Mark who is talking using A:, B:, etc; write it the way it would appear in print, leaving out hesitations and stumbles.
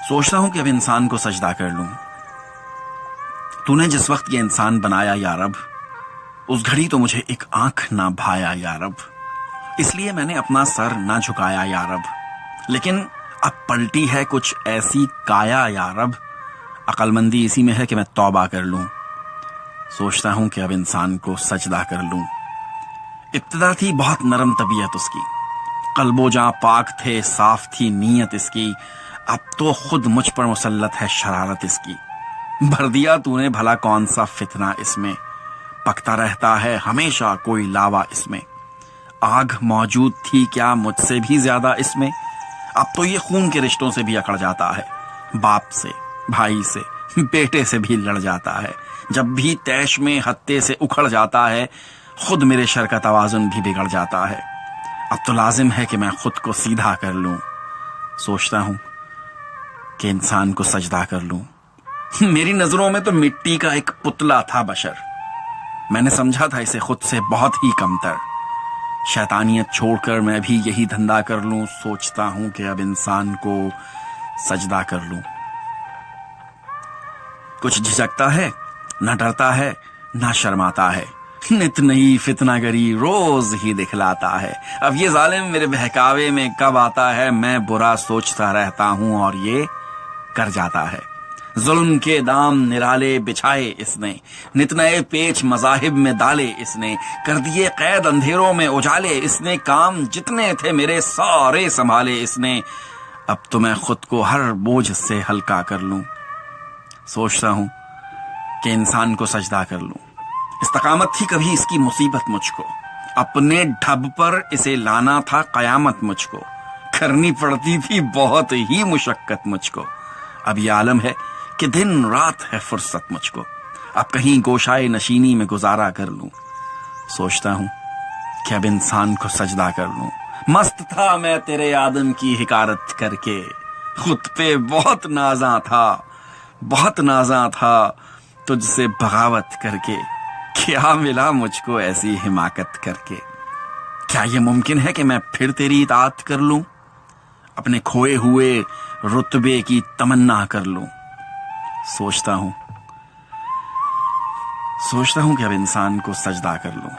A: सोचता हूं कि अब इंसान को सजदा कर लूं। तूने जिस वक्त ये इंसान बनाया या रब, उस घड़ी तो मुझे एक आंख ना भाया या रब, इसलिए मैंने अपना सर ना झुकाया या रब। लेकिन अब पलटी है कुछ ऐसी काया या रब, अक्लमंदी इसी में है कि मैं तौबा कर लूं। सोचता हूं कि अब इंसान को सजदा कर लूं। इब्तिदा थी बहुत नरम तबीयत उसकी, कल्बो जहां पाक थे, साफ थी नीयत इसकी। अब तो खुद मुझ पर मुसल्लत है शरारत इसकी। भर दिया तूने भला कौन सा फितना इसमें, पकता रहता है हमेशा कोई लावा इसमें। आग मौजूद थी क्या मुझसे भी ज्यादा इसमें, अब तो ये खून के रिश्तों से भी अकड़ जाता है। बाप से, भाई से, बेटे से भी लड़ जाता है। जब भी तैश में हत्ते से उखड़ जाता है, खुद मेरे शर का तवाजुन भी बिगड़ जाता है। अब तो लाजिम है कि मैं खुद को सीधा कर लूं। सोचता हूं कि इंसान को सजदा कर लूं। मेरी नजरों में तो मिट्टी का एक पुतला था बशर, मैंने समझा था इसे खुद से बहुत ही कमतर। शैतानियत छोड़कर मैं भी यही धंधा कर लूं। सोचता हूं कि अब इंसान को सजदा कर लूं। कुछ झिझकता है, न डरता है, न शर्माता है। नित नई फितनागरी रोज ही दिखलाता है। अब ये जालिम मेरे बहकावे में कब आता है, मैं बुरा सोचता रहता हूं और ये कर जाता है। जुल्म के दाम निराले बिछाए इसने, नित नए पेच मजाहिब में डाले इसने, कर दिए कैद अंधेरों में उजाले इसने, काम जितने थे मेरे सारे संभाले इसने। अब तो मैं खुद को हर बोझ से हल्का कर लूं। सोचता हूं कि इंसान को सजदा कर लूं। इस्तकामत थी कभी इसकी मुसीबत मुझको, अपने ढब पर इसे लाना था कयामत मुझको। करनी पड़ती थी बहुत ही मुशक्कत मुझको। अब ये आलम है कि दिन रात है फुर्सत मुझको, अब कहीं गोशाए नशीनी में गुजारा कर लूं। सोचता हूं कि अब इंसान को सजदा कर लूं। मस्त था मैं तेरे आदम की हिकारत करके, खुद पे बहुत नाजा था, बहुत नाजा था तुझसे बगावत करके। क्या मिला मुझको ऐसी हिमाकत करके। क्या ये मुमकिन है कि मैं फिर तेरी इताअत कर लूं, अपने खोए हुए रुतबे की तमन्ना कर लूं। सोचता हूं कि अब इंसान को सजदा कर लूं।